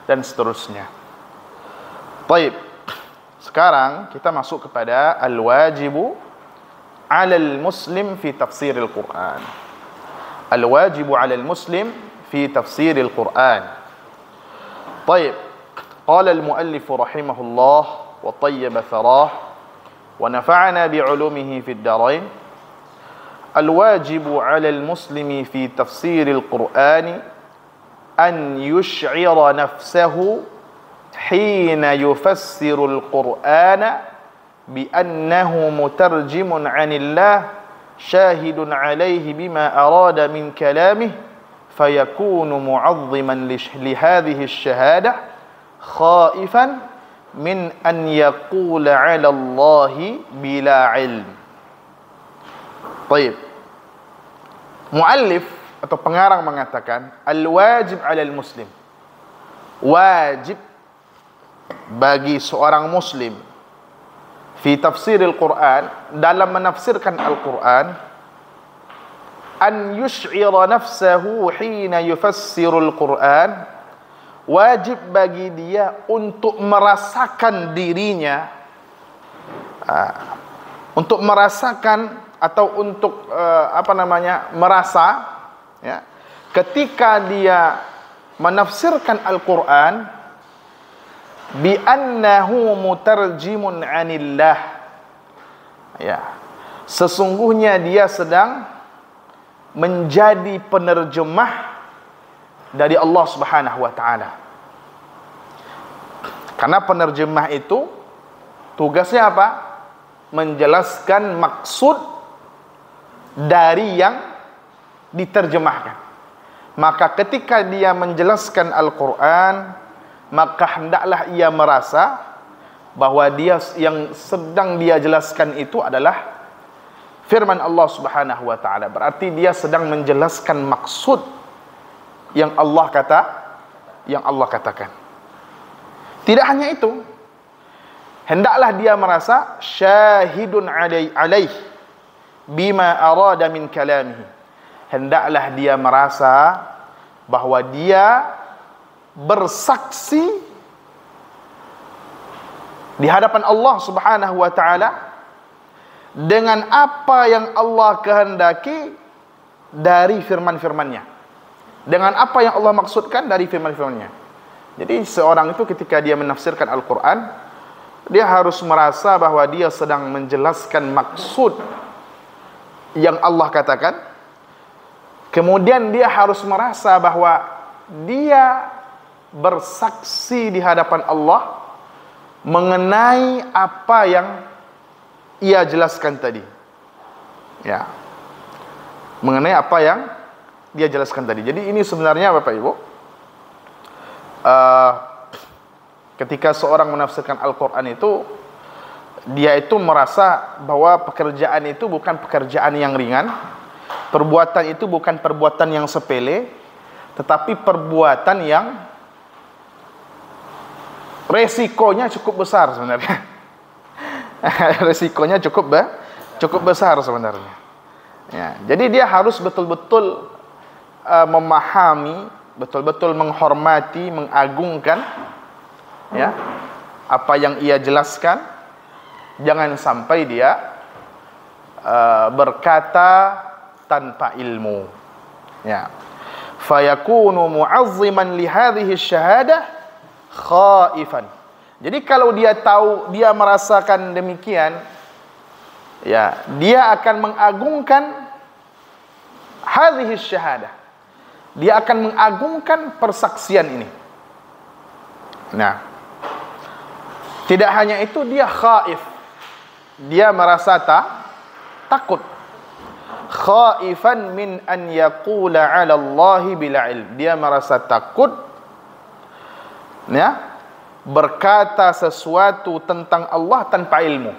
dan seterusnya. Baik. Sekarang kita masuk kepada al-wajibu 'alal muslim fi tafsiril Qur'an. Al-wajibu 'alal muslim fi tafsiril Qur'an. Baik. Qala al-muallif rahimahullah wa tayyaba tharah wa nafa'ana bi'ulumihi fid darain. Al-wajibu 'alal muslimi fi tafsiril Qur'an an yush'ira nafsahu حين يفسر القرآن بأنه مترجم عن الله شاهد عليه بما أراد من كلامه فيكون معظما لهذه الشهادة خائفا من أن يقول على الله بلا علم. طيب. Muallif atau pengarang mengatakan al-wajib 'alal muslim. Wajib bagi seorang muslim fi tafsiril Quran, dalam menafsirkan Al-Quran, an yush'ira nafsahu hina yufassirul Quran, wajib bagi dia untuk merasakan dirinya, untuk merasakan atau untuk merasa, ya, ketika dia menafsirkan Al-Quran, bi annahu mutarjimun 'anillah, ya, sesungguhnya dia sedang menjadi penerjemah dari Allah Subhanahu wa taala. Karena penerjemah itu tugasnya apa? Menjelaskan maksud dari yang diterjemahkan. Maka ketika dia menjelaskan Al-Quran, maka hendaklah ia merasa bahwa dia yang sedang dia jelaskan itu adalah firman Allah Subhanahu wa taala. Berarti dia sedang menjelaskan maksud yang Allah katakan. Tidak hanya itu, hendaklah dia merasa syahidun alaih bima arada min kalamihi. Hendaklah dia merasa bahwa dia bersaksi di hadapan Allah Subhanahu wa taala dengan apa yang Allah kehendaki dari firman-firmannya, dengan apa yang Allah maksudkan dari firman-firmannya. Jadi seorang itu ketika dia menafsirkan Al-Quran, dia harus merasa bahwa dia sedang menjelaskan maksud yang Allah katakan. Kemudian dia harus merasa bahwa dia bersaksi di hadapan Allah mengenai apa yang ia jelaskan tadi, ya, mengenai apa yang dia jelaskan tadi. Jadi ini sebenarnya Bapak Ibu, ketika seorang menafsirkan Al-Quran itu, dia itu merasa bahwa pekerjaan itu bukan pekerjaan yang ringan, perbuatan itu bukan perbuatan yang sepele, tetapi perbuatan yang resikonya cukup besar sebenarnya. Resikonya cukup besar sebenarnya. Ya, jadi dia harus betul-betul memahami, betul-betul menghormati, mengagungkan, ya, apa yang ia jelaskan. Jangan sampai dia berkata tanpa ilmu. Ya. Fayakunu mu'azziman li hadhihi syahadah khaifan. Jadi kalau dia tahu, dia merasakan demikian, ya, dia akan mengagungkan hadhihi syahadah. Dia akan mengagungkan persaksian ini. Nah, tidak hanya itu, dia khaif. Dia merasa takut. Khaifan min an yaqula 'ala Allahi bila ilm. Dia merasa takut, ya, berkata sesuatu tentang Allah tanpa ilmu,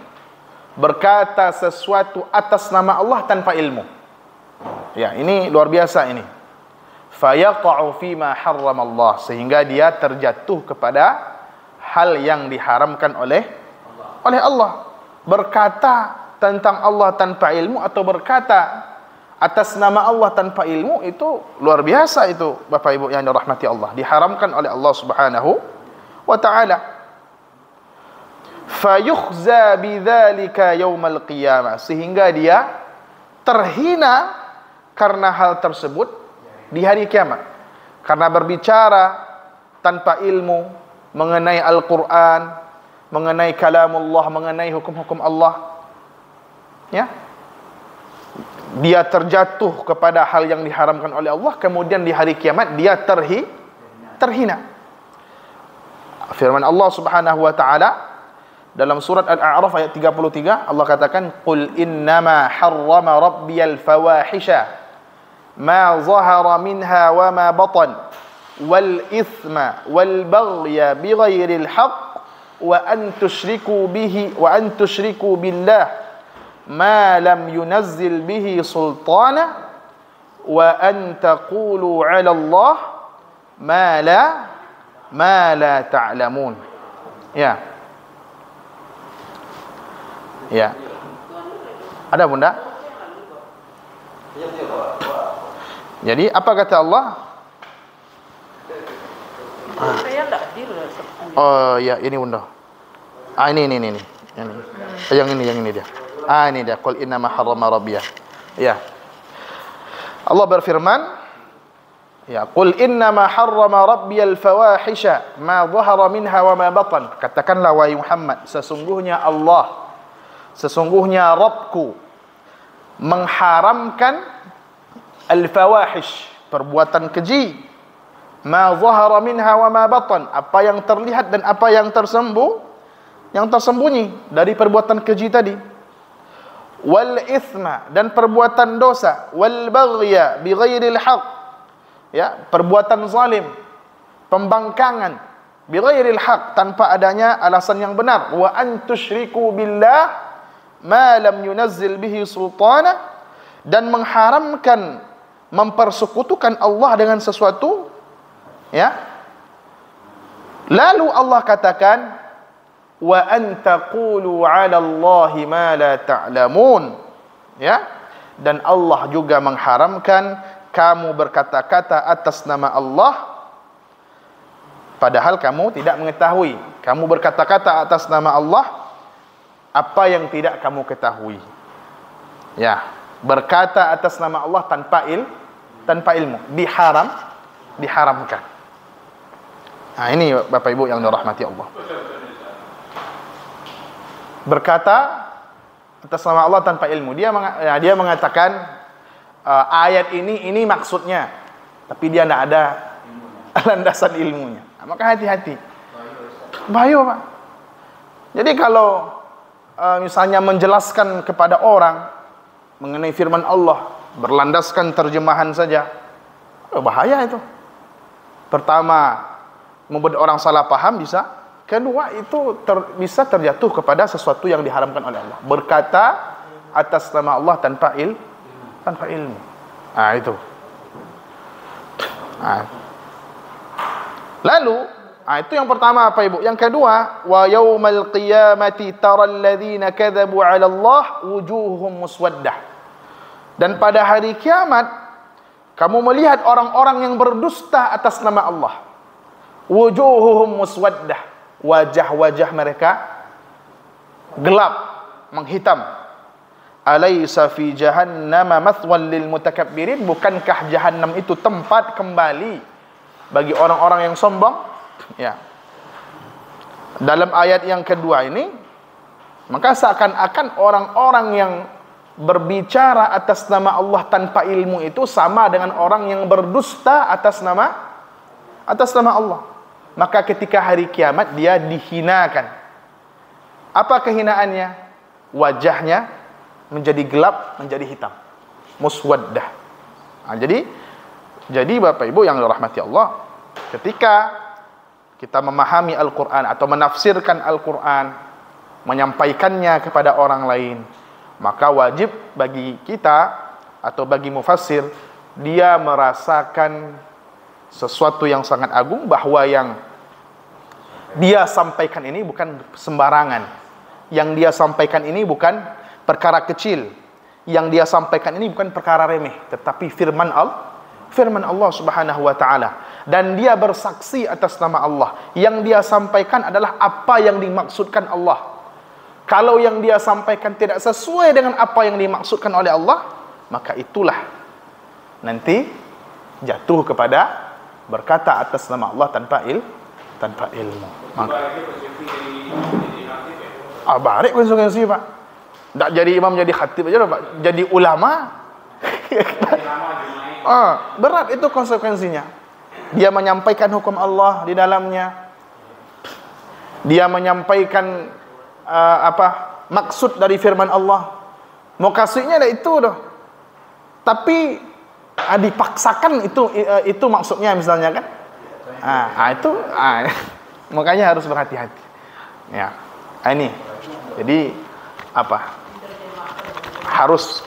berkata sesuatu atas nama Allah tanpa ilmu. Ya, ini luar biasa ini. Fayaqa'u fima harrama Allah, sehingga dia terjatuh kepada hal yang diharamkan oleh Allah. Berkata tentang Allah tanpa ilmu, atau berkata atas nama Allah tanpa ilmu itu luar biasa itu, Bapak Ibu yang dirahmati Allah. Diharamkan oleh Allah Subhanahu wa taala. Fayukhza bidzalika yaumal qiyamah, sehingga dia terhina karena hal tersebut di hari kiamat. Karena berbicara tanpa ilmu mengenai Al-Qur'an, mengenai kalamullah, mengenai hukum-hukum Allah, ya, dia terjatuh kepada hal yang diharamkan oleh Allah, kemudian di hari kiamat dia terhina. Firman Allah Subhanahu wa taala dalam surat Al-A'raf ayat 33, Allah katakan, "Qul innama harrama rabbiyal fawahisha ma zahara minha wa ma batan wal ithma wal baghya bighairil haqq wa an tusyriku billah ma lam yunazzil bihi sultana wa an taqulu 'ala Allah ma la ta'lamun." Ya. Ya. Ada Bunda? Jadi apa kata Allah? Saya enggak hadir. Oh ya, ini Bunda. Ini. Yang ini dia. Ini dia, qul innama harrama rabbiyah. Ya. Allah berfirman, ya, qul innama harrama rabbiyal fawahisha ma dhahara minha wa ma batan. Katakanlah wahai Muhammad, sesungguhnya Rabbku mengharamkan al-fawahish, perbuatan keji, ma dhahara minha wa ma batan, apa yang terlihat dan apa yang tersembunyi dari perbuatan keji tadi, wal ithma, dan perbuatan dosa, wal baghya bighairil haqq, ya, perbuatan zalim, pembangkangan, bighairil haqq, tanpa adanya alasan yang benar, wa an tusyriku billah ma lam yunazzil bihi sultana, dan mengharamkan mempersekutukan Allah dengan sesuatu, ya. Lalu Allah katakan, wa an taqulu 'ala Allahi ma la ta'lamun, ya, dan Allah juga mengharamkan kamu berkata-kata atas nama Allah padahal kamu tidak mengetahui. Kamu berkata-kata atas nama Allah apa yang tidak kamu ketahui, ya, berkata atas nama Allah tanpa ilmu, diharamkan. Nah, ini Bapak Ibu yang dirahmati Allah. Berkata atas nama Allah tanpa ilmu. Dia mengatakan ayat ini maksudnya, tapi dia tidak ada landasan ilmunya. Nah, maka hati-hati. Bahaya, Pak. Jadi kalau misalnya menjelaskan kepada orang mengenai firman Allah berlandaskan terjemahan saja, bahaya itu. Pertama, membuat orang salah paham bisa. Kedua, itu bisa terjatuh kepada sesuatu yang diharamkan oleh Allah. Berkata atas nama Allah tanpa ilmu. Nah, itu. Nah. Lalu, itu yang pertama, Pak Ibu. Yang kedua, wa yaumal qiyamati taral ladzina kadzabu 'ala Allah wujuhum muswaddah. Dan pada hari kiamat kamu melihat orang-orang yang berdusta atas nama Allah. Wujuhuhum muswaddah. Wajah-wajah mereka gelap, menghitam. Alaysa fi jahannama mathwan lil mutakabbirin, bukankah jahannam itu tempat kembali bagi orang-orang yang sombong? Ya. Dalam ayat yang kedua ini, maka seakan-akan orang-orang yang berbicara atas nama Allah tanpa ilmu itu sama dengan orang yang berdusta atas nama Allah. Maka ketika hari kiamat dia dihinakan. Apa kehinaannya? Wajahnya menjadi gelap, menjadi hitam, muswaddah. Nah, jadi Bapak Ibu yang dirahmati Allah, ketika kita memahami Al-Quran atau menafsirkan Al-Quran, menyampaikannya kepada orang lain, maka wajib bagi kita atau bagi mufassir, dia merasakan sesuatu yang sangat agung, bahwa yang dia sampaikan ini bukan sembarangan. Yang dia sampaikan ini bukan perkara kecil. yang dia sampaikan ini bukan perkara remeh, tetapi firman Allah Subhanahu wa taala, dan dia bersaksi atas nama Allah. Yang dia sampaikan adalah apa yang dimaksudkan Allah. Kalau yang dia sampaikan tidak sesuai dengan apa yang dimaksudkan oleh Allah, maka itulah nanti jatuh kepada berkata atas nama Allah tanpa ilmu. Balik konsekuensi, Pak. Tak jadi imam, jadi khatib aja, Pak. Jadi ulama. Berat itu konsekuensinya. Dia menyampaikan hukum Allah di dalamnya. Dia menyampaikan maksud dari firman Allah. Mau kasihnya ada itu doh. Tapi dipaksakan itu maksudnya misalnya kan. Makanya harus berhati-hati. Ya. Ini. Jadi harus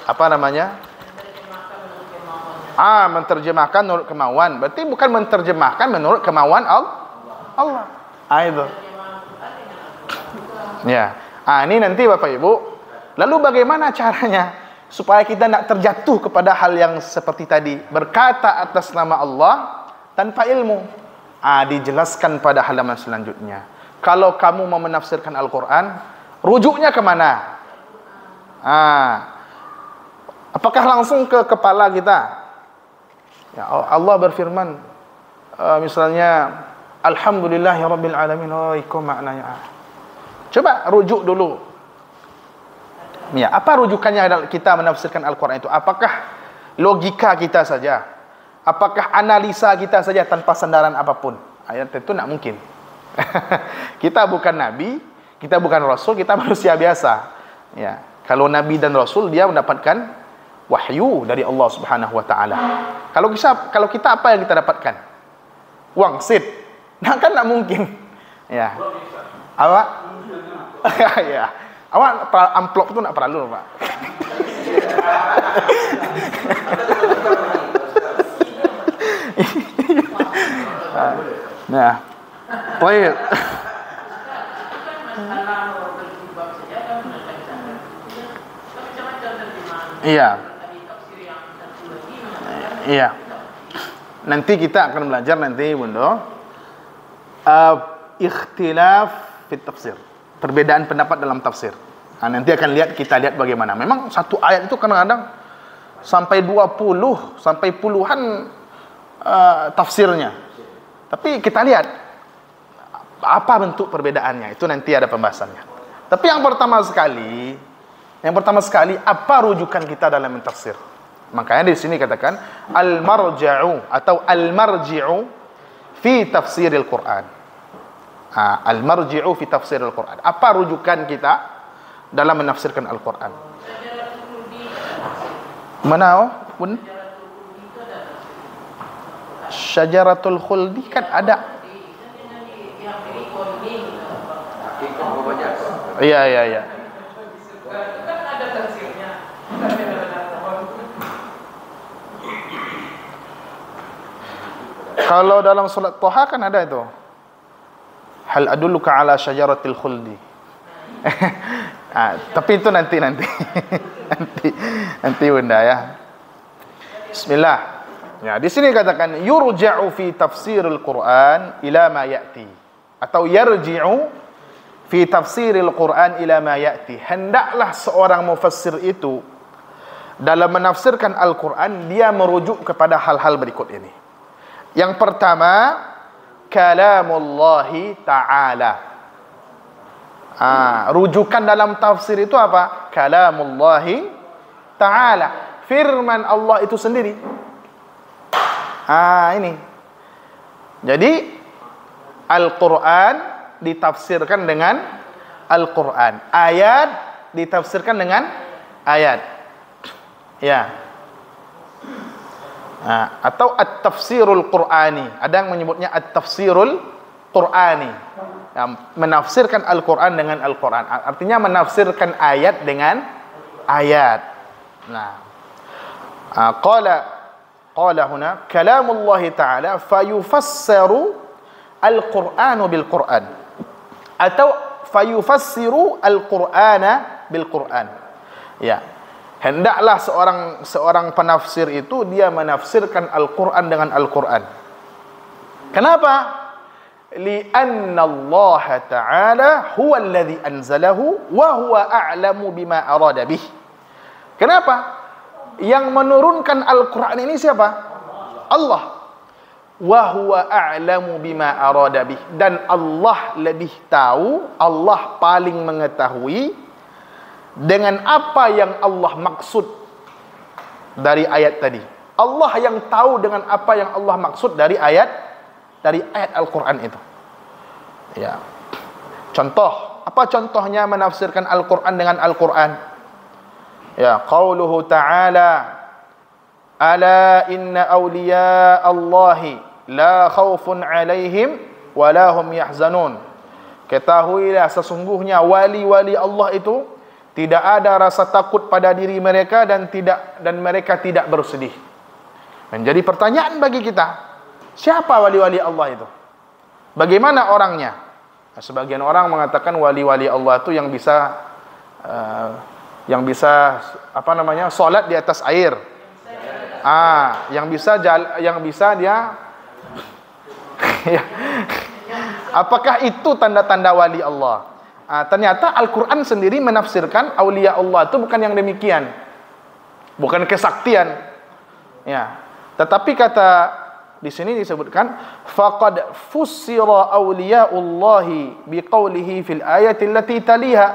menterjemahkan menurut kemauan. Berarti bukan menterjemahkan menurut kemauan Allah. Itu. Ya. Ini nanti Bapak Ibu. Lalu bagaimana caranya supaya kita tidak terjatuh kepada hal yang seperti tadi, berkata atas nama Allah tanpa ilmu? Dijelaskan pada halaman selanjutnya. Kalau kamu mau menafsirkan Al-Quran, rujuknya kemana? Apakah langsung ke kepala kita? Ya, Allah berfirman, misalnya, Alhamdulillahirabbil alamin. Itu maknanya. Coba rujuk dulu. Ya, apa rujukannya kita menafsirkan Al-Quran itu? Apakah logika kita saja? Apakah analisa kita saja tanpa sandaran apapun? Ayat itu tidak mungkin. Kita bukan nabi, kita bukan rasul, kita manusia biasa. Ya, kalau nabi dan rasul dia mendapatkan wahyu dari Allah Subhanahu wa taala. Kalau kita apa yang kita dapatkan? Wangsit. Nah, kan tidak mungkin. Ya. Awak ya. Awak amplop itu nak perlu, Pak. Nah, baik. Iya. Iya. Nanti kita akan belajar nanti, Bunda. Ikhtilaf fit tafsir. Perbedaan pendapat dalam tafsir. Nanti kita lihat bagaimana. Memang satu ayat itu kadang-kadang sampai 20 sampai puluhan tafsirnya. Tapi kita lihat apa bentuk perbedaannya. Itu nanti ada pembahasannya. Tapi yang pertama sekali apa rujukan kita dalam mentafsir? Makanya di sini katakan al-marja'u atau al-marji'u fi tafsiril Quran. Al-marji'u fi tafsiril Quran. Apa rujukan kita dalam menafsirkan Al-Quran? Mana? Syajaratul khuldi kan ada. Iya. Kalau dalam surat Thaha kan ada itu. Hal adulluka ala syajaratil khuldi. Tapi itu nanti Bunda ya. Bismillah. Ya, di sini katakan yurja'u fi tafsiril Quran ila ma ya'ti, atau yarji'u fi tafsiril Quran ila ma ya'ti. Hendaklah seorang mufassir itu dalam menafsirkan Al-Quran dia merujuk kepada hal-hal berikut ini. Yang pertama, kalamullahi ta'ala. Rujukan dalam tafsir itu apa? Kalamullahi ta'ala. Firman Allah itu sendiri. Ini. Jadi Al-Quran ditafsirkan dengan Al-Quran. Ayat ditafsirkan dengan ayat. Ya. Atau at-tafsirul Qur'ani. Ada yang menyebutnya at-tafsirul Qur'ani. Menafsirkan Al-Quran dengan Al-Quran. Artinya menafsirkan ayat dengan ayat. Qala huna kalamullahi ta'ala fayufassaru al-Qur'anu bil-Qur'an, atau fayufassiru al-Qur'ana bil-Qur'an. Ya. Hendaklah seorang penafsir itu dia menafsirkan Al-Quran dengan Al-Quran. Kenapa? Li'anna Allah Ta'ala huwa alladhi anzalahu wa huwa a'lamu bima arada bih. Kenapa? Yang menurunkan Al-Quran ini siapa? Allah. Wa huwa a'lamu bima arada bih. Dan Allah lebih tahu, Allah paling mengetahui dengan apa yang Allah maksud dari ayat tadi. Allah yang tahu dengan apa yang Allah maksud dari ayat Al-Quran itu. Ya. Contoh, apa contohnya menafsirkan Al-Quran dengan Al-Quran? Ya, qauluhu ta'ala, ala inna awliya Allahi la khawfun alaihim wa la hum yahzanun. Ketahuilah sesungguhnya wali-wali Allah itu tidak ada rasa takut pada diri mereka dan mereka tidak bersedih. Menjadi pertanyaan bagi kita, siapa wali-wali Allah itu? Bagaimana orangnya? Sebagian orang mengatakan wali-wali Allah itu yang bisa salat di atas air. Yang bisa dia apakah itu tanda-tanda wali Allah? Ternyata Al-Quran sendiri menafsirkan aulia Allah itu bukan yang demikian, bukan kesaktian. Ya, tetapi kata di sini disebutkan faqad fussira auliyaullahi biqaulihi fil ayati allati taliha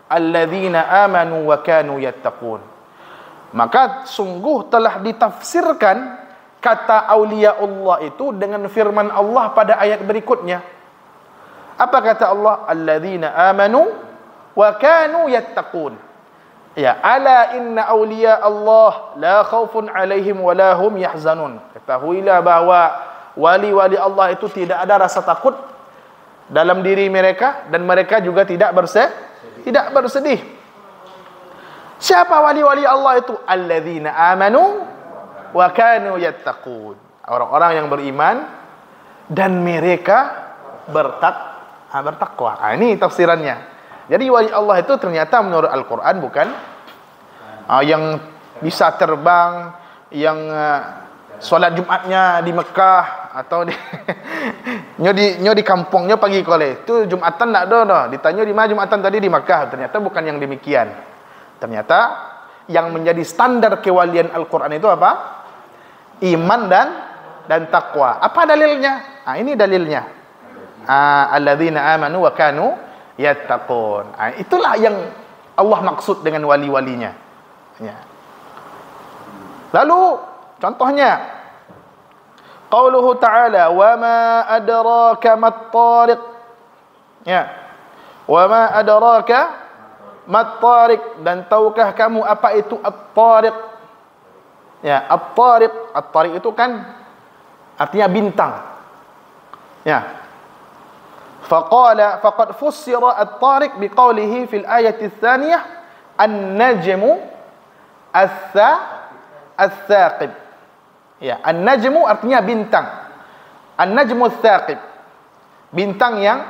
alladzina amanu wa kanu yattaqun. Maka sungguh telah ditafsirkan kata aulia Allah itu dengan firman Allah pada ayat berikutnya. Apa kata Allah? Alladzina amanu wa kanu yattaqun. Ya, ala inna awliya Allah la khaufun alaihim wa la hum yahzanun. Ketahuilah bahwa wali-wali Allah itu tidak ada rasa takut dalam diri mereka dan mereka juga tidak bersedih. Siapa wali-wali Allah itu? Alladzina amanu wa kanu yattaqun. Orang-orang yang beriman dan mereka bertakwa. Ini tafsirannya. Jadi wali Allah itu ternyata menurut Al-Quran bukan yang bisa terbang, yang solat Jumatnya di Mekah atau di kampungnya pagi kole. Itu Jumatan tak ada. Ditanya di mana Jumatan tadi? Di Mekah. Ternyata bukan yang demikian. Ternyata yang menjadi standar kewalian Al-Quran itu apa? Iman dan takwa. Apa dalilnya? Ini dalilnya. Alladzina amanu wa kanu yattaqun. Itulah yang Allah maksud dengan wali-walinya. Ya. Lalu contohnya qauluhu ta'ala wa ma adraka mat-tariq. Ya. Wa ma adraka mat-tariq, dan tahukah kamu apa itu at-tariq? Ya, at-tariq itu kan artinya bintang. Ya. Faqad fussira at-tariq biqaulihi fil ayati tsaniyah an-najmu ats-tsaqib. Ya, an-najmu artinya bintang. An-najmu ats-tsaqib, bintang yang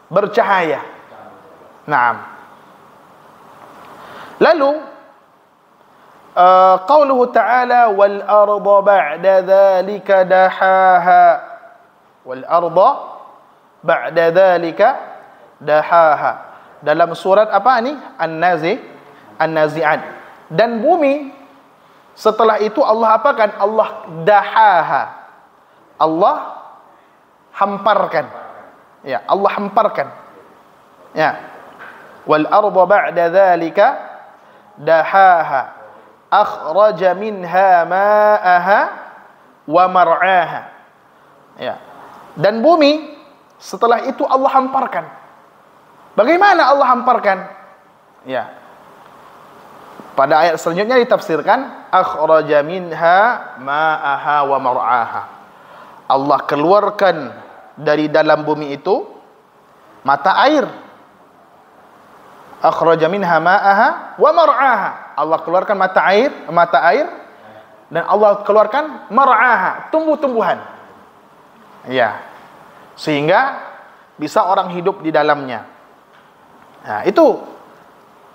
bercahaya. Naam. Lalu qauluhu ta'ala wal arda ba'da dzalika dahaha. Wal arda ba'da dzalika dahaha. Dalam surat apa ni? An-Nazi'at. Dan bumi setelah itu Allah apakan? Allah dahaha. Allah hamparkan. Ya, Allah hamparkan. Ya. Wal arda ba'da dzalika dahaha. Akhraja minha ma'aha wa mar'aha. Ya. Dan bumi setelah itu Allah hamparkan. Bagaimana Allah hamparkan? Ya. Pada ayat selanjutnya ditafsirkan akhraja minha ma'aha wa mar'aha. Allah keluarkan dari dalam bumi itu mata air. Akhraja minha ma'aha wa mar'aha. Allah keluarkan mata air dan Allah keluarkan mar'aha, tumbuh-tumbuhan. Ya. Sehingga bisa orang hidup di dalamnya. Nah, itu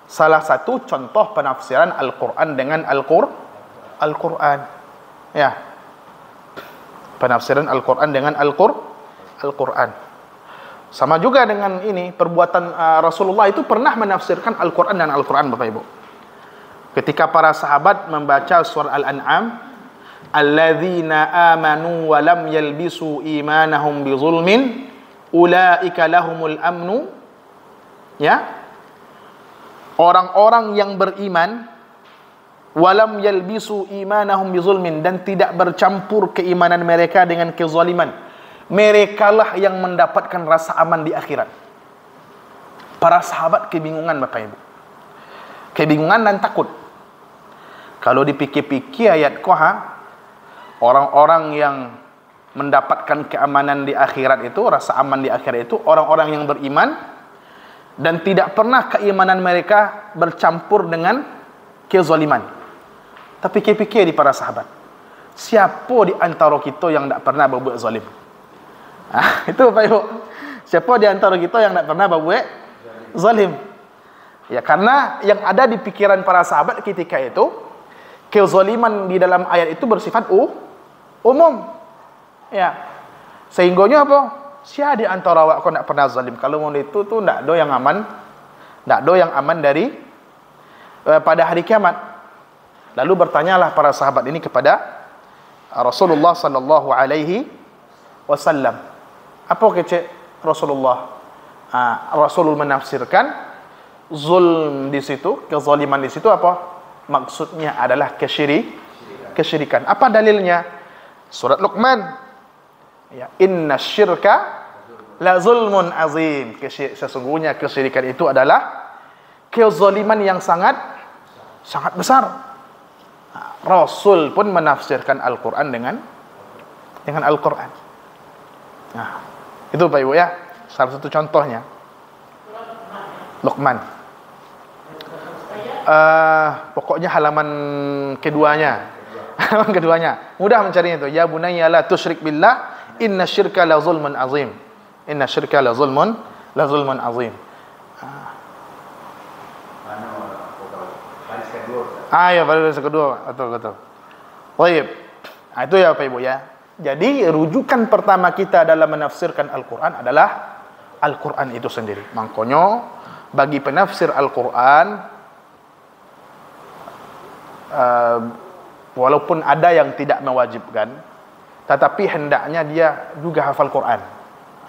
salah satu contoh penafsiran Al-Quran dengan Al-Quran. Ya. Penafsiran Al-Quran dengan Al-Quran. Sama juga dengan ini, perbuatan Rasulullah itu pernah menafsirkan Al-Quran dan Al-Quran, Bapak Ibu. Ketika para sahabat membaca surah Al-An'am, alladzina amanu wa lam yalbisu imanahum bizulmin ulaika lahumul amnu, ya, orang-orang yang beriman walam yalbisu imanahum bizulmin, dan tidak bercampur keimanan mereka dengan kezaliman, merekalah yang mendapatkan rasa aman di akhirat. Para sahabat kebingungan, Bapak Ibu, kebingungan dan takut. Kalau dipikir-pikir ayat Qaha, orang-orang yang mendapatkan keamanan di akhirat itu, rasa aman di akhirat itu, orang-orang yang beriman dan tidak pernah keimanan mereka bercampur dengan kezaliman. Tapi fikir di para sahabat, siapa di antara kita yang tidak pernah berbuat zalim? Itu Pak Ibu. Siapa di antara kita yang tidak pernah berbuat zalim? Ya, karena yang ada di pikiran para sahabat ketika itu, kezaliman di dalam ayat itu bersifat umum. Ya. Sehingganya apa? Siapa di antara awak kau tidak pernah zalim? Kalau mau itu tuh tidak ada yang aman. Tidak ada yang aman dari pada hari kiamat. Lalu bertanyalah para sahabat ini kepada Rasulullah sallallahu alaihi wasallam. Apa kecek Rasulullah? Rasul menafsirkan zulm di situ, kezaliman di situ apa? Maksudnya adalah kesyirikan. Apa dalilnya? Surat Luqman. Ya, inna syirka la zulmun azim. Sesungguhnya kesyirikan itu adalah kezaliman yang sangat besar. Rasul pun menafsirkan Al-Quran dengan Al-Quran. Nah, itu Pak Ibu ya, salah satu contohnya. Luqman. Pokoknya halaman keduanya. Halaman keduanya. Mudah mencarinya itu. Ya bunayya la tusyrik billah, inna syirka la zulmun azim. Inna syirka la zulmun azim. Ya, baris kedua. Betul. Baik. Itu ya Pak Ibu ya. Jadi rujukan pertama kita dalam menafsirkan Al-Quran adalah Al-Quran itu sendiri. Makanya bagi penafsir Al-Quran, walaupun ada yang tidak mewajibkan, tetapi hendaknya dia juga hafal Quran.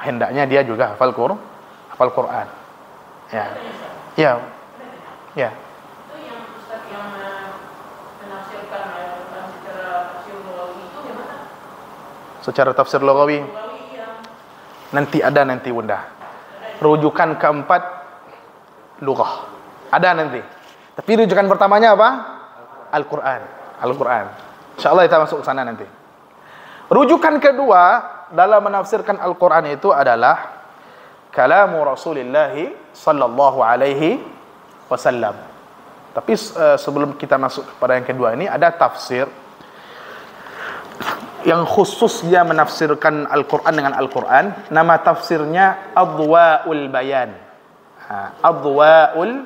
Hendaknya dia juga hafal Quran. Ya. Ya. Ya. Itu yang Ustaz yang menafsirkan secara tafsir lughawi itu gimana? Secara tafsir lughawi. Nanti Bunda. Rujukan keempat lughah. Ada nanti. Tapi rujukan pertamanya apa? Al-Quran. InsyaAllah kita masuk ke sana nanti. Rujukan kedua dalam menafsirkan Al-Quran itu adalah kalamu Rasulullah sallallahu alaihi wasallam. Tapi sebelum kita masuk kepada yang kedua ini, ada tafsir yang khusus dia menafsirkan Al-Quran dengan Al-Quran. Nama tafsirnya Adwa'ul Bayan. Adwa'ul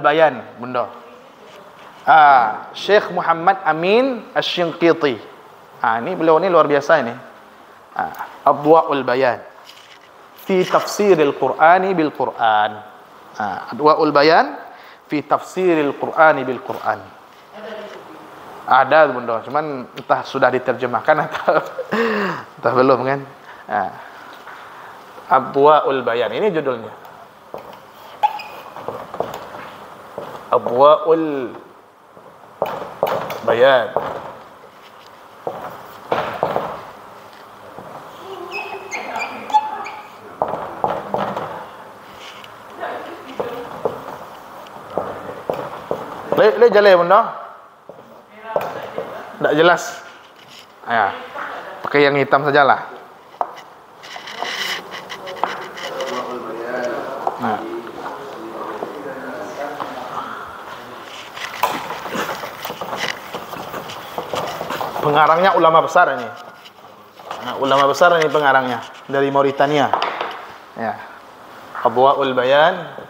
Bayan, Bunda. Syekh Muhammad Amin Asy-Shinqiti. Ini beliau ni luar biasa ini. Adwa'ul Bayan fi tafsiril Qur'ani bil Qur'an. Adwa'ul Bayan fi tafsiril Qur'ani bil Qur'an. Ada Bunda, cuman entah sudah diterjemahkan atau entah belum kan. Adwa'ul Bayan ini judulnya. Adwa'ul Bayan. Le jelas Bunda? Tak jelas. Ya. Pakai yang hitam sajalah. Nah. Pengarangnya ulama besar ini. Ulama besar ini pengarangnya dari Mauritania. Ya. Adwa'ul Bayan.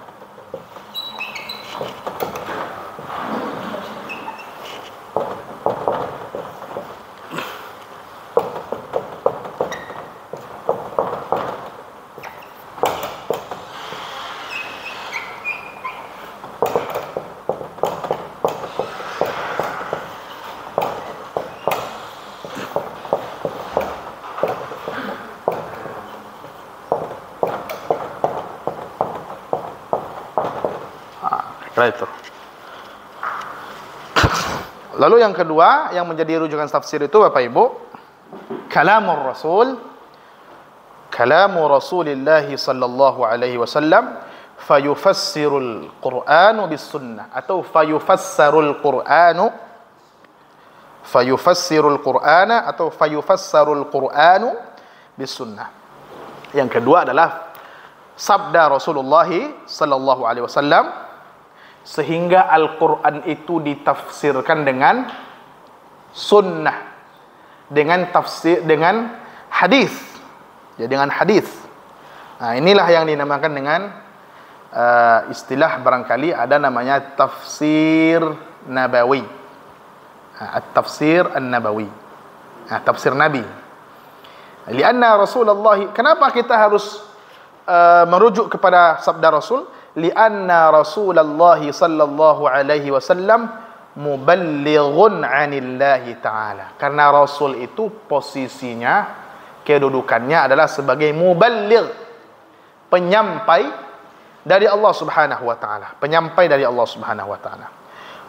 Itu. Lalu yang kedua yang menjadi rujukan tafsir itu Bapak Ibu, kalamur Rasul, kalamu Rasulillah sallallahu alaihi wasallam fayufassirul Qur'anu bis sunnah atau fayufassarul Qur'anu bis sunnah. Yang kedua adalah sabda Rasulullah sallallahu alaihi wasallam sehingga Al-Quran itu ditafsirkan dengan sunnah, dengan tafsir, dengan hadis, ya, dengan hadis. Nah, inilah yang dinamakan dengan istilah barangkali ada namanya tafsir nabawi, at-tafsir an-nabawi, tafsir Nabi. Lianna Rasulullah, kenapa kita harus merujuk kepada sabda Rasul? Lianna Rasulullah sallallahu alaihi wasallam muballighun 'anillahi ta'ala. Karena Rasul itu posisinya, kedudukannya adalah sebagai muballigh, penyampai dari Allah Subhanahu wa taala, penyampai dari Allah Subhanahu wa taala.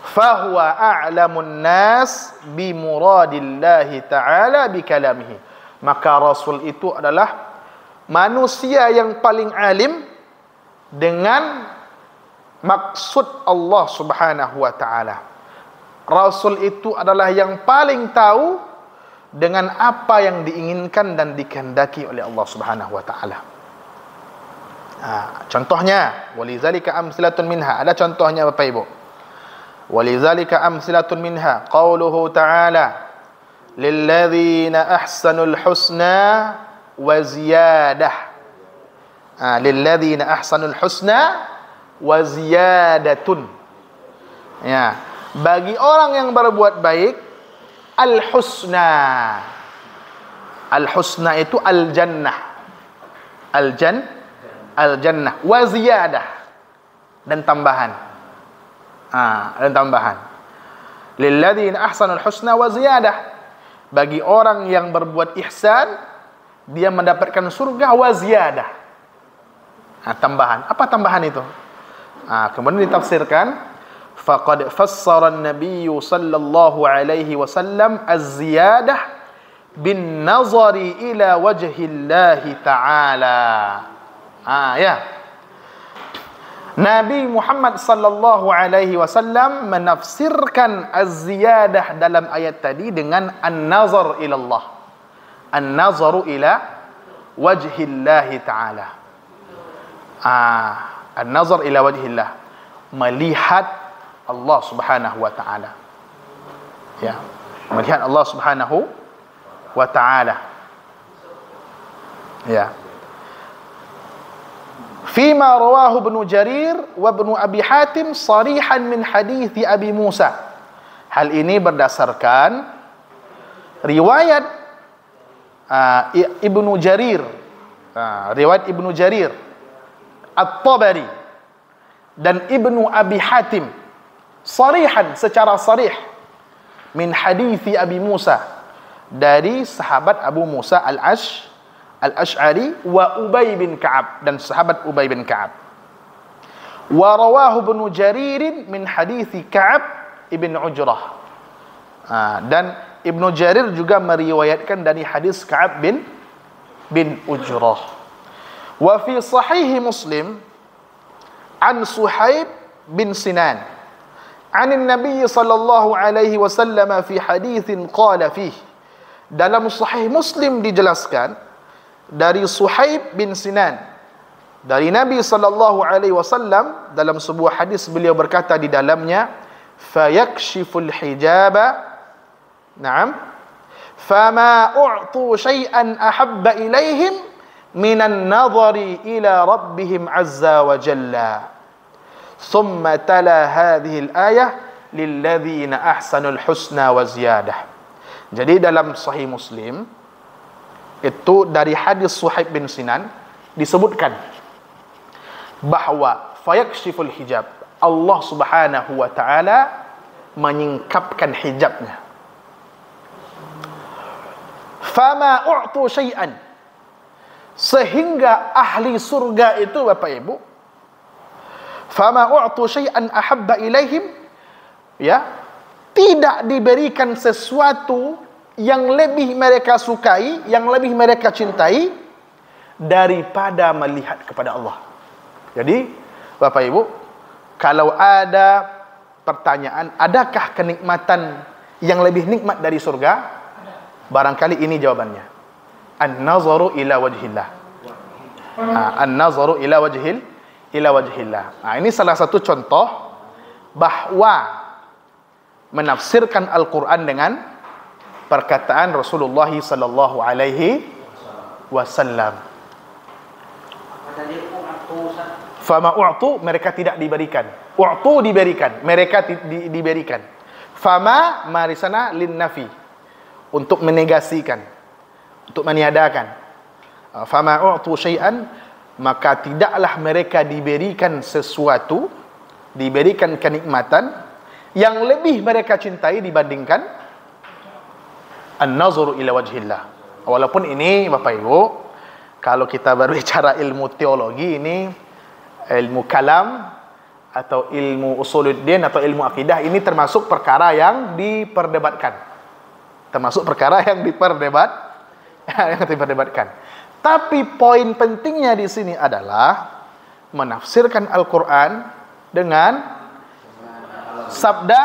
Fahuwa a'lamun nas bi muradillahi ta'ala bi kalamihi. Maka Rasul itu adalah manusia yang paling alim dengan maksud Allah Subhanahu wa taala. Rasul itu adalah yang paling tahu dengan apa yang diinginkan dan dikehendaki oleh Allah Subhanahu wa taala. Contohnya, walizalika amsalatun minha, ada contohnya Bapak Ibu. Walizalika amsalatun minha qauluhu ta'ala lilladzina ahsanul husna wa ziyadah. Lilladzina ahsanul husna wa ziyadatun. Ya, bagi orang yang berbuat baik, al-husna. Al-husna itu al-jannah. Al-jannah wa ziyadah, dan tambahan. Dan tambahan. Lilladzina ahsanul husna wa ziyadah. Bagi orang yang berbuat ihsan, dia mendapatkan surga wa ziyadah. Tambahan. Apa tambahan itu? Kemudian ditafsirkan, faqad fassara an-nabiy sallallahu alaihi wasallam az-ziyadah bin nazari ila wajhillahi ta'ala. Ya. Nabi Muhammad sallallahu alaihi wasallam menafsirkan az-ziyadah dalam ayat tadi dengan an-nazar ila Allah. An-nazaru ila wajhillahi ta'ala. An-nazar ila wajhillah, melihat Allah Subhanahu wa taala. Ya, melihat Allah Subhanahu wa taala. Ya. Fima rawahu Ibnu Jarir wa Ibnu Abi Hatim sarihan min hadits Abi Musa. Hal ini berdasarkan riwayat Ibnu Jarir, riwayat Ibnu Jarir At-Tabari dan Ibnu Abi Hatim sarihan, secara sarih, min hadithi Abi Musa, dari sahabat Abu Musa al-Ash'ari wa Ubay bin Ka'ab, dan sahabat Ubay bin Ka'ab. Wa rawahu Ibnu Jarir min hadithi Ka'ab ibn Ujrah. Dan Ibnu Jarir juga meriwayatkan dari hadis Ka'ab bin Ujrah. Wa fi sahih Muslim an Suhaib bin Sinan an Nabi sallallahu alaihi wasallam fi haditsin qala fihi. Dalam sahih Muslim dijelaskan dari Suhaib bin Sinan dari Nabi sallallahu alaihi wasallam, dalam sebuah hadis beliau berkata di dalamnya, fayakshiful hijaba, na'am, fama u'tu syai'an ahabba ilaihim minan nadhari ila rabbihim azza wa jalla. Thumma tala hadhihi al-ayah lilladzina ahsanul husna wa ziyadah. Jadi dalam Sahih Muslim itu dari hadis Suhaib bin Sinan disebutkan bahwa fayakshiful hijab, Allah Subhanahu wa taala menyingkapkan hijabnya. Fama u'tu syai'an, sehingga ahli surga itu Bapak Ibu, fama u'tu syai'an ahabba ilaihim, ya, tidak diberikan sesuatu yang lebih mereka sukai, yang lebih mereka cintai daripada melihat kepada Allah. Jadi Bapak Ibu, kalau ada pertanyaan, adakah kenikmatan yang lebih nikmat dari surga? Barangkali ini jawabannya. An-nazaru ila wajhillah. An-nazaru ila wajhillah. Ini salah satu contoh bahwa menafsirkan Al-Quran dengan perkataan Rasulullah sallallahu alaihi wasallam. Fama u'tu, mereka tidak diberikan. U'tu diberikan, mereka diberikan. Fama mari sana lin nafi, untuk menegasikan, untuk meniadakan. Fama u'tu syai'an, maka tidaklah mereka diberikan sesuatu, diberikan kenikmatan yang lebih mereka cintai dibandingkan an-nazru ila wajhillah. Walaupun ini Bapak Ibu, kalau kita berbicara ilmu teologi, ini ilmu kalam atau ilmu usuluddin atau ilmu akidah, ini termasuk perkara yang diperdebatkan. Termasuk perkara yang diperdebatkan. Tapi poin pentingnya di sini adalah menafsirkan Al-Quran dengan sabda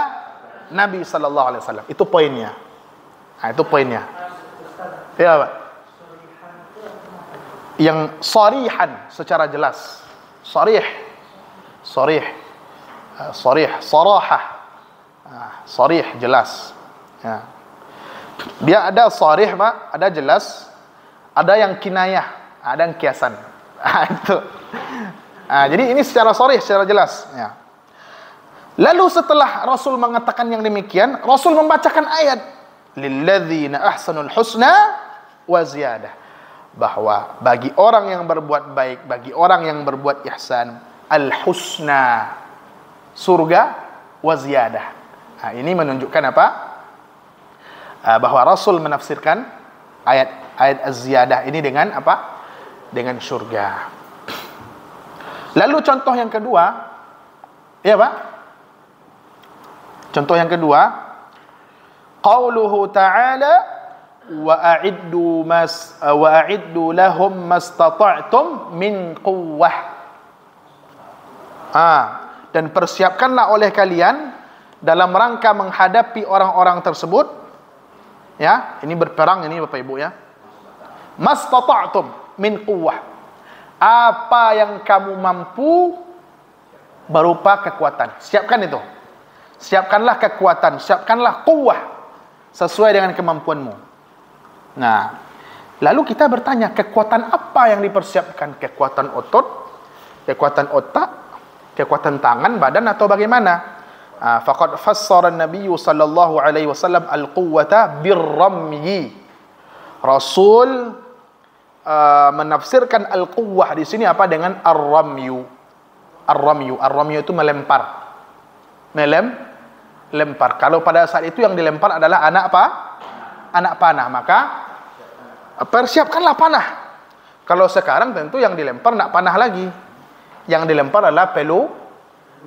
Nabi sallallahu alaihi wasallam. Itu poinnya. Itu poinnya. Ya, Pak. Yang sharihan, secara jelas. Sharih, sarahah. Sharih, jelas. Ya. Dia ada sharih, Pak, ada jelas, ada yang kinayah, ada yang kiasan. Itu. Jadi ini secara sharih, secara jelas, ya. Lalu setelah Rasul mengatakan yang demikian, Rasul membacakan ayat lilladzina ahsanul husna wa ziyadah, bahwa bagi orang yang berbuat baik, bagi orang yang berbuat ihsan, al-husna, surga, wa ziyadah. Ini menunjukkan apa? Bahwa Rasul menafsirkan ayat az-ziyadah ini dengan apa? Dengan surga. Lalu contoh yang kedua, ya Pak? Contoh yang kedua, qauluhu ta'ala wa a'iddu lahum mastata'tum min quwwah. Dan persiapkanlah oleh kalian dalam rangka menghadapi orang-orang tersebut. Ya, ini berperang ini Bapak Ibu ya. Mastata'tum min quwwah. Apa yang kamu mampu berupa kekuatan. Siapkan itu. Siapkanlah kekuatan, siapkanlah quwwah sesuai dengan kemampuanmu. Nah, lalu kita bertanya, kekuatan apa yang dipersiapkan? Kekuatan otot, kekuatan otak, kekuatan tangan, badan, atau bagaimana? Faqad fassara an-nabiy sallallahu alaihi wasallam al-quwwata bir-ramyi. Rasul menafsirkan al-quwwah di sini apa? Dengan ar-ramyu. Ar-ramyu itu melempar. Lempar. Kalau pada saat itu yang dilempar adalah anak apa? Anak panah. Maka persiapkanlah panah. Kalau sekarang tentu yang dilempar nak panah lagi. Yang dilempar adalah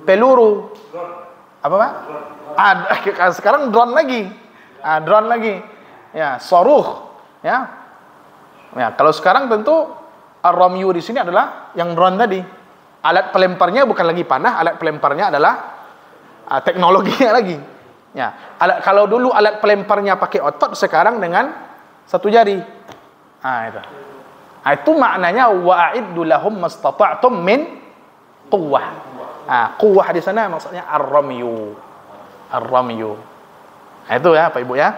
peluru. Apa Pak? Sekarang drone lagi. Drone lagi. Ya, soruh. Ya. Kalau sekarang tentu ar-ramyu di sini adalah yang drone tadi. Alat pelemparnya bukan lagi panah, alat pelemparnya adalah teknologinya lagi. Ya, kalau dulu alat pelemparnya pakai otot, sekarang dengan satu jari. Itu. Itu maknanya wa'iddu lahum mastata'tum min quwwah. Quwwah di sana maksudnya ar-ramyu. Itu ya Pak Ibu ya.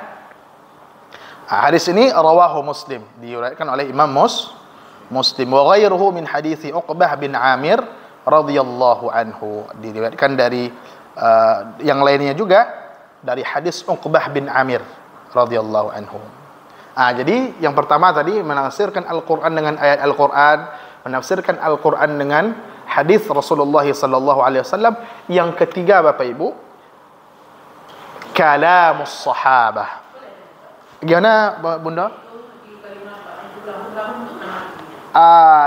Hadis ini rawahu Muslim, diriwayatkan oleh Imam Muslim. Wa ghairuhu min hadithi Uqbah bin Amir radhiyallahu anhu. Diriwayatkan dari yang lainnya juga dari hadis Uqbah bin Amir radhiyallahu anhu. Jadi yang pertama tadi menafsirkan Al-Qur'an dengan ayat Al-Qur'an, menafsirkan Al-Qur'an dengan hadis Rasulullah sallallahu alaihi wasallam. Yang ketiga Bapak Ibu, kalamus sahabah. Gimana Bunda?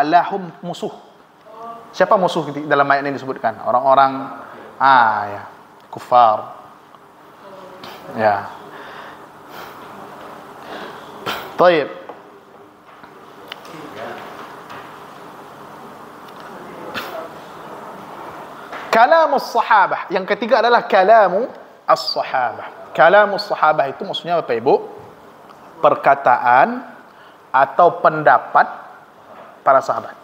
Lahum musuh. Siapa musuh dalam ayat ini disebutkan? Orang-orang ya, kufar. Ya. Baik. Kalamus sahabah. Yang ketiga adalah kalamu as-sahabah. Kalamus sahabah itu maksudnya Bapak Ibu, perkataan atau pendapat para sahabat.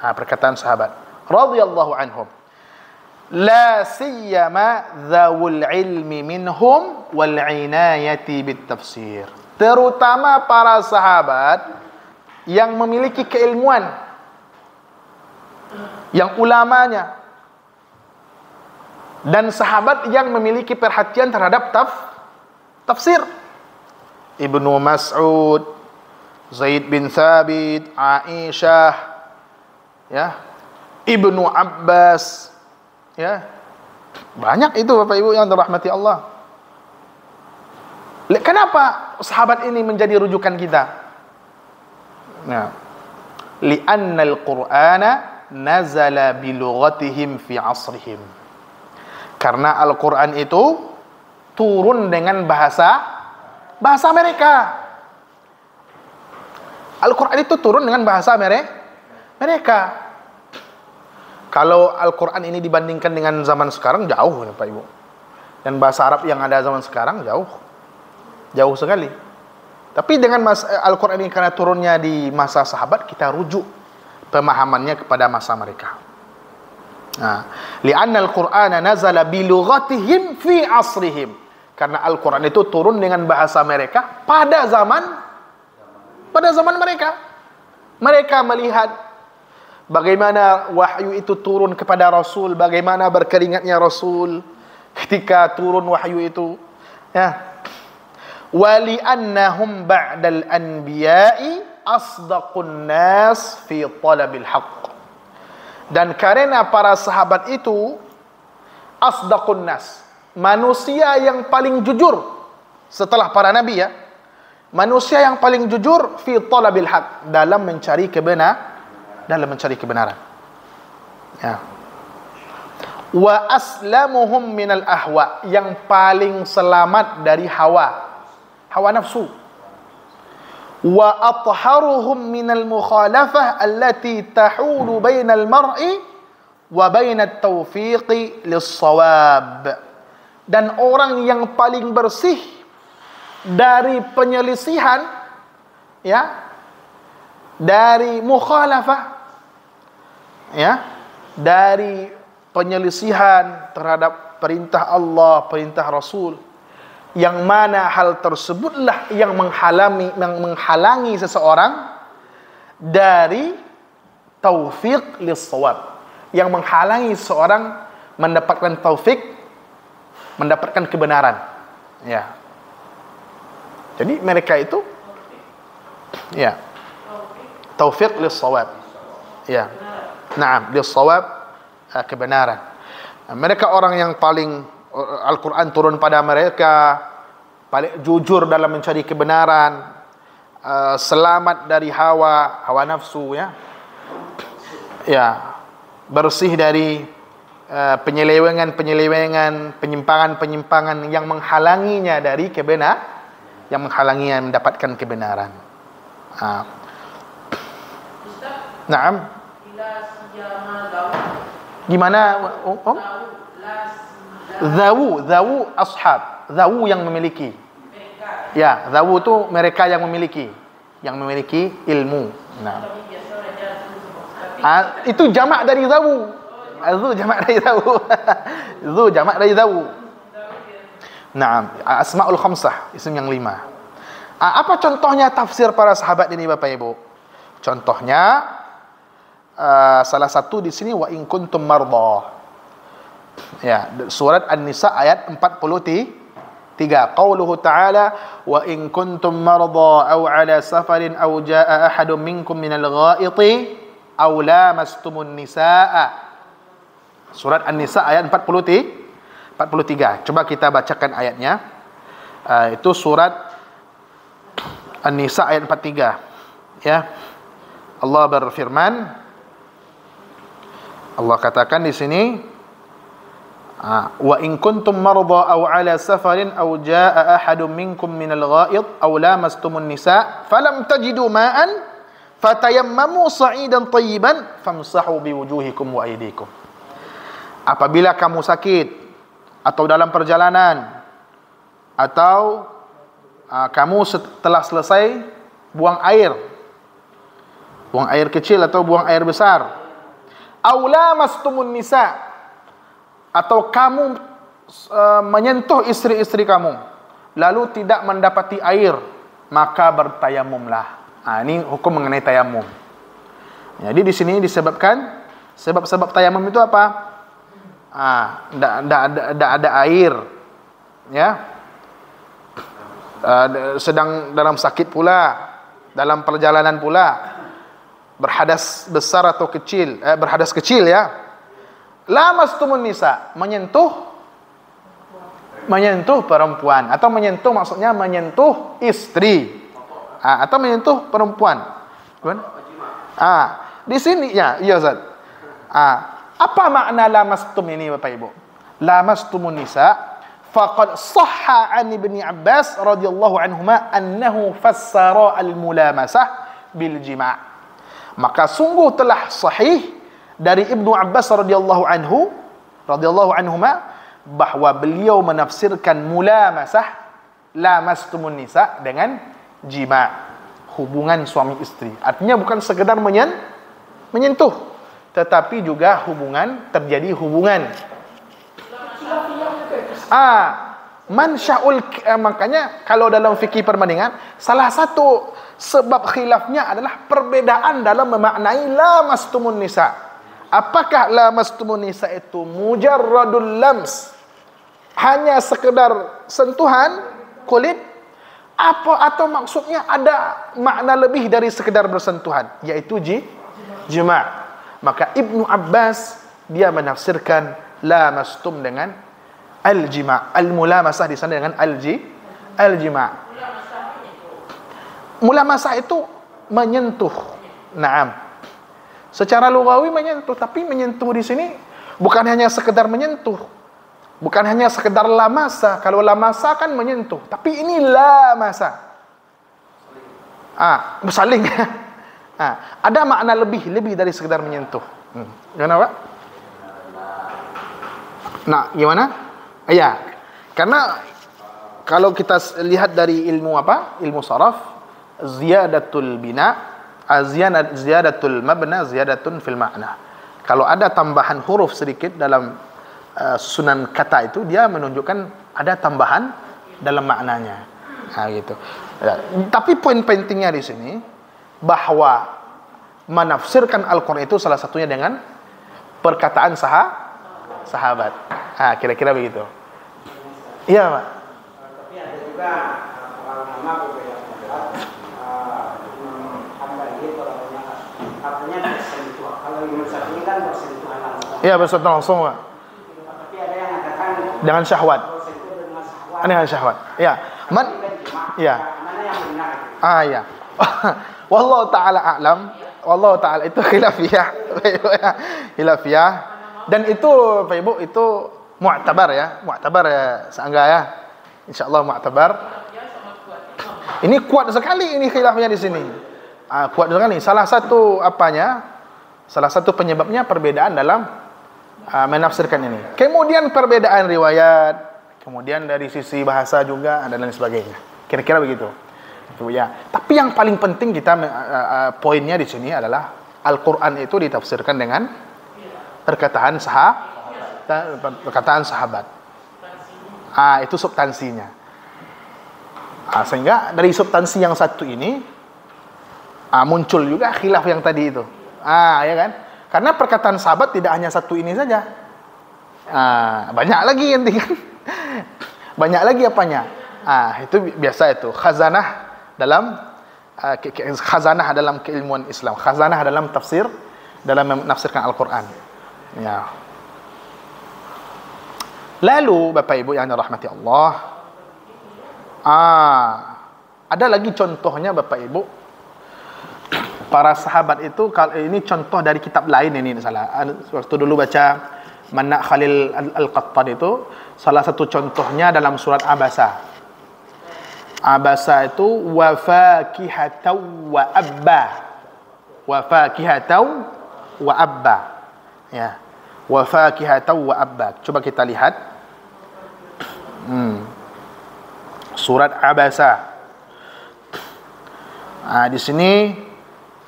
Perkataan sahabat radhiyallahu anhum. La siyama dzawul ilmi minhum wal inayati bit tafsir. Terutama para sahabat yang memiliki keilmuan, yang ulamanya, dan sahabat yang memiliki perhatian terhadap tafsir. Ibnu Mas'ud, Zaid bin Thabit, Aisyah, ya, Ibnu Abbas, ya. Banyak itu Bapak Ibu yang dirahmati Allah. Kenapa sahabat ini menjadi rujukan kita? Nah, li'anna al-Qur'ana nazala bi lughatihim fi 'asrihim. Karena Al-Qur'an itu turun dengan bahasa mereka. Al-Qur'an itu turun dengan bahasa mereka. Kalau Al-Quran ini dibandingkan dengan zaman sekarang, jauh Bapak Ibu. Dan bahasa Arab yang ada zaman sekarang, jauh sekali. Tapi dengan Al-Quran ini karena turunnya di masa sahabat, kita rujuk pemahamannya kepada masa mereka. Li'anna al-Qur'ana nazala bi lughatihim fi asrihim. Karena Al-Quran itu turun dengan bahasa mereka pada zaman mereka. Mereka melihat bagaimana wahyu itu turun kepada Rasul, bagaimana berkeringatnya Rasul ketika turun wahyu itu. Ya. Wali annahum ba'dal anbiya'i asdaqun nas fi talabil haqq. Dan karena para sahabat itu asdaqun nas, manusia yang paling jujur setelah para nabi, ya. Manusia yang paling jujur fi talabil haqq, dalam mencari kebenaran. Ya. Wa aslamuhum minal ahwa, yang paling selamat dari hawa nafsu. Wa atharuhum minal mukhalafah allati tahulu bainal mar'i wa bainat taufiqi lis-shawab. Dan orang yang paling bersih dari penyelisihan, ya, dari mukhalafah, ya, dari penyelisihan terhadap perintah Allah, perintah Rasul, yang mana hal tersebutlah yang menghalangi seseorang dari taufiq lis-shawab, yang menghalangi seseorang mendapatkan taufik, mendapatkan kebenaran, ya. Jadi mereka itu, ya, taufiq lis-shawab, ya, na'am, lis-shawab, kebenaran. Mereka orang yang paling Al-Quran turun pada mereka, paling jujur dalam mencari kebenaran, selamat dari hawa nafsu, ya, ya, bersih dari penyelewengan, penyimpangan yang menghalanginya dari yang menghalanginya mendapatkan kebenaran. Naam. Gimana? Zawu ashab, zawu yang memiliki. Ya, zawu itu mereka yang memiliki ilmu. Nah. Itu jamak dari zawu. Zu jamak dari zawu. Zu jamak dari zawu. Naam, asmaul khamsah, isim yang 5. Apa contohnya tafsir para sahabat ini Bapak Ibu? Contohnya salah satu di sini wa in kuntum marda. Ya, surat An-Nisa ayat 43. Qauluhu ta'ala wa in kuntum marda aw ala safarin aw jaa ahadun minkum minal ghaiti aw lamastumun nisaa. Surat An-Nisa ayat 43. Coba kita bacakan ayatnya. Itu surat An-Nisa ayat 43. Ya. Allah berfirman, Allah katakan di sini, wa in kuntum marda aw ala safarin aw jaa ahadun minkum minal ghaid aw lamastumun nisa falam tajidu ma'an fatayammamu sa'idan tayyiban famsahu biwujuhikum wa aydikum. Apabila kamu sakit atau dalam perjalanan atau kamu telah selesai buang air kecil atau buang air besar, aula mastumun nisa, atau kamu menyentuh istri-istri kamu lalu tidak mendapati air, maka bertayamumlah. Ini hukum mengenai tayamum. Jadi di sini disebabkan sebab-sebab tayamum itu apa? Tidak ada air, ya. Sedang dalam sakit pula, dalam perjalanan pula, berhadas besar atau kecil, berhadas kecil, ya. Lamastumun nisa, menyentuh perempuan, atau menyentuh maksudnya menyentuh istri, atau menyentuh perempuan. Di sini ya, iya Ustaz. Apa makna lamastum ini Bapak Ibu? Lamastumun nisa faqad sahha an Ibni Abbas radhiyallahu anhuma annahu fassara al-mulamasah bil jima'. Maka sungguh telah sahih dari Ibnu Abbas radhiyallahu anhuma bahwa beliau menafsirkan mulamasah, lamastumun nisa, dengan jima', hubungan suami istri. Artinya bukan sekedar menyentuh, tetapi juga terjadi hubungan. Makanya kalau dalam fikih perbandingan, salah satu sebab khilafnya adalah perbedaan dalam memaknai lamastumun nisa. Apakah lamastumun nisa itu mujarradul lams, hanya sekedar sentuhan kulit, atau maksudnya ada makna lebih dari sekedar bersentuhan, yaitu jima'. Maka Ibnu Abbas dia menafsirkan lamastum dengan al-jima', al-mulamasah di sana dengan al-jima'. Mulamasah itu menyentuh. Naam. Secara lugawi menyentuh, tapi menyentuh di sini bukan hanya sekedar menyentuh. Bukan hanya sekedar lamasa. Kalau lamasa kan menyentuh, tapi ini lamasa. Bersaling. Ada makna lebih dari sekedar menyentuh. Gimana, Pak? Nah, gimana? Ya. Karena kalau kita lihat dari ilmu ilmu saraf, ziyadatul bina, ziyadatul mabna, ziyadatun fil ma'na. Kalau ada tambahan huruf sedikit dalam susunan kata itu, dia menunjukkan ada tambahan dalam maknanya. Gitu. Ya. Tapi poin pentingnya di sini bahwa menafsirkan Al-Quran itu salah satunya dengan perkataan sahabat. Kira-kira begitu. Iya, Pak. Tapi ada juga ulama berbeda pendapat. Artinya bersentuhan. Kalau Imam Syafi'i kan bersentuhan langsung. Iya, bersentuhan langsung, Pak. Tapi ada yang mengatakan dengan syahwat. bersentuh dengan syahwat. Dengan syahwat. Iya. Iya. Mana yang benar? Iya. Wallahu ta'ala a'lam. Wallahu ta'ala, itu khilafiyah. Khilafiyah. Dan itu Pak Ibu, itu mu'tabar ya. Mu'tabar ya, seangga ya. Insyaallah mu'tabar. Ini kuat sekali ini khilafnya di sini. Kuat sekali. Salah satu penyebabnya perbedaan dalam menafsirkan ini. Kemudian perbedaan riwayat, kemudian dari sisi bahasa juga dan lain sebagainya. Kira-kira begitu. Ya. Tapi yang paling penting kita poinnya di sini adalah Al-Qur'an itu ditafsirkan dengan perkataan sahabat. Itu substansinya. Sehingga dari substansi yang satu ini Muncul juga khilaf yang tadi itu. Ya kan? Karena perkataan sahabat tidak hanya satu ini saja. Banyak lagi nanti kan. Banyak lagi apanya? Itu biasa itu. Khazanah dalam keilmuan Islam. Khazanah dalam tafsir, dalam menafsirkan Al-Quran. Ya. Lalu Bapak Ibu yang dirahmati Allah, ada lagi contohnya Bapak Ibu. Para sahabat itu, kalau ini contoh dari kitab lain ini salah. Waktu dulu baca Manna Khalil Al-Qattan itu, salah satu contohnya dalam surat Abasa. Abasa itu wa fakihatau wa abba. Wa fakihatau wa abba. Ya. Wa fakihatau wa abba. Coba kita lihat. Surat Abasa. Di sini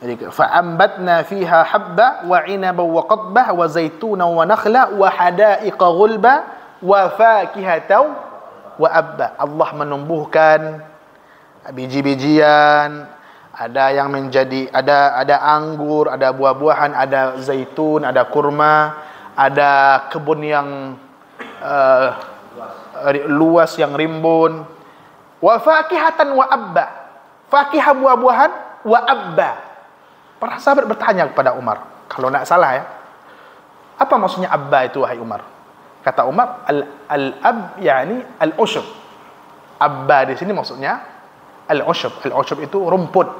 فَأَنْبَتْنَا فِيهَا حَبًّا وَعِنَبًا وَقَضْبًا وَزَيْتُونًا وَنَخْلًا وَحَدَائِقَ غُلْبًا وَفَاكِهَةً وَأَبًّا. Allah menumbuhkan biji-bijian, ada yang menjadi ada anggur, ada buah-buahan, ada zaitun, ada kurma, ada kebun yang luas yang rimbun. Wa fakihatan wa abba. Fakihah buah-buahan wa abba. Para sahabat bertanya kepada Umar, kalau tidak salah ya, apa maksudnya abba itu wahai Umar? Kata Umar, al-ab yani al-ushub. Abba di sini maksudnya al-ushub. Al-ushub itu rumput.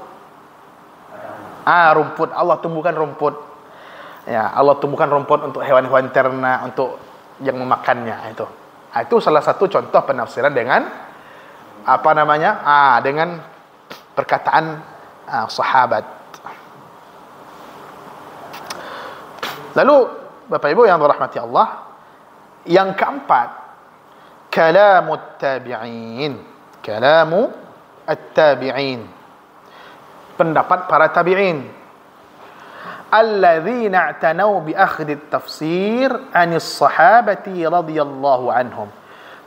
Rumput. Allah tumbuhkan rumput. Ya, Allah tumbuhkan rumput untuk hewan-hewan ternak, untuk yang memakannya itu. Itu salah satu contoh penafsiran dengan dengan perkataan sahabat. Lalu Bapak Ibu yang dirahmati Allah, yang keempat, kalamut tabi'in. Kalamu at-tabi'in. Pendapat para tabi'in. Alladzina i'tanau bi akhdhi at-tafsir 'anis sahabati radhiyallahu anhum.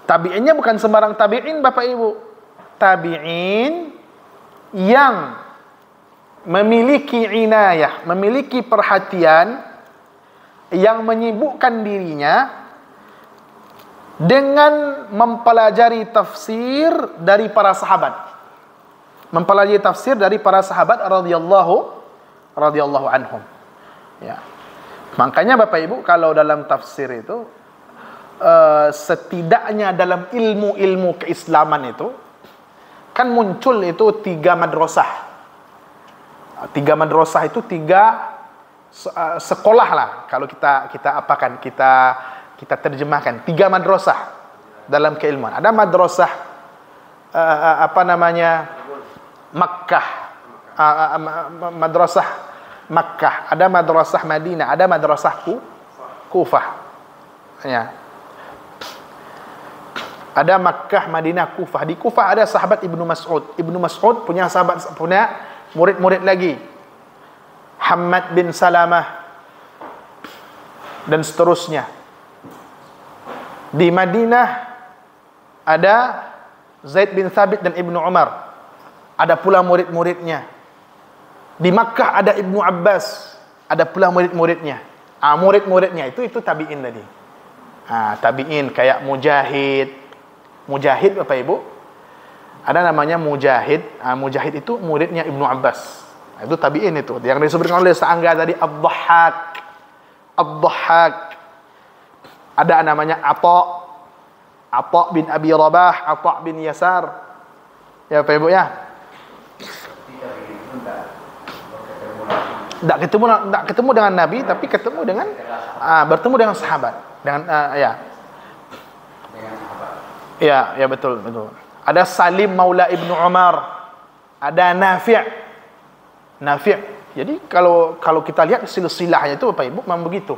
Tabi'innya bukan sembarang tabi'in Bapak Ibu. Tabi'in yang memiliki inayah, memiliki perhatian, yang menyibukkan dirinya dengan mempelajari tafsir dari para sahabat. Mempelajari tafsir dari para sahabat radhiyallahu anhum. Ya. Makanya Bapak Ibu, kalau dalam tafsir itu setidaknya dalam ilmu-ilmu keislaman itu kan muncul itu 3 madrasah. 3 madrasah itu 3 sekolah lah, kalau kita terjemahkan 3 madrasah dalam keilmuan. Ada madrasah Makkah, madrasah Makkah, ada madrasah Madinah, ada madrasah Kufah. Ya. Ada Makkah, Madinah, Kufah. Di Kufah ada sahabat Ibnu Mas'ud. Ibnu Mas'ud punya murid-murid lagi. Hammad bin Salamah dan seterusnya. Di Madinah ada Zaid bin Thabit dan Ibnu Umar. Ada pula murid-muridnya. Di Makkah ada Ibnu Abbas. Ada pula murid-muridnya. Murid-muridnya itu tabi'in tadi. Tabi'in kayak Mujahid. Mujahid Bapak Ibu, ada namanya Mujahid. Mujahid itu muridnya Ibnu Abbas. Itu tabi'in itu. Yang disebutkan oleh Sa'angga tadi Ad-Dhahhak. Ada namanya Atha bin Abi Rabah, Atha bin Yasar. Ya Bapak Ibu ya. Tidak ketemu dengan Nabi, tapi ketemu dengan bertemu dengan sahabat. Ya betul. Ada Salim Maula Ibnu Umar. Ada Nafi'. Jadi kalau kita lihat silsilahnya itu Bapak Ibu memang begitu.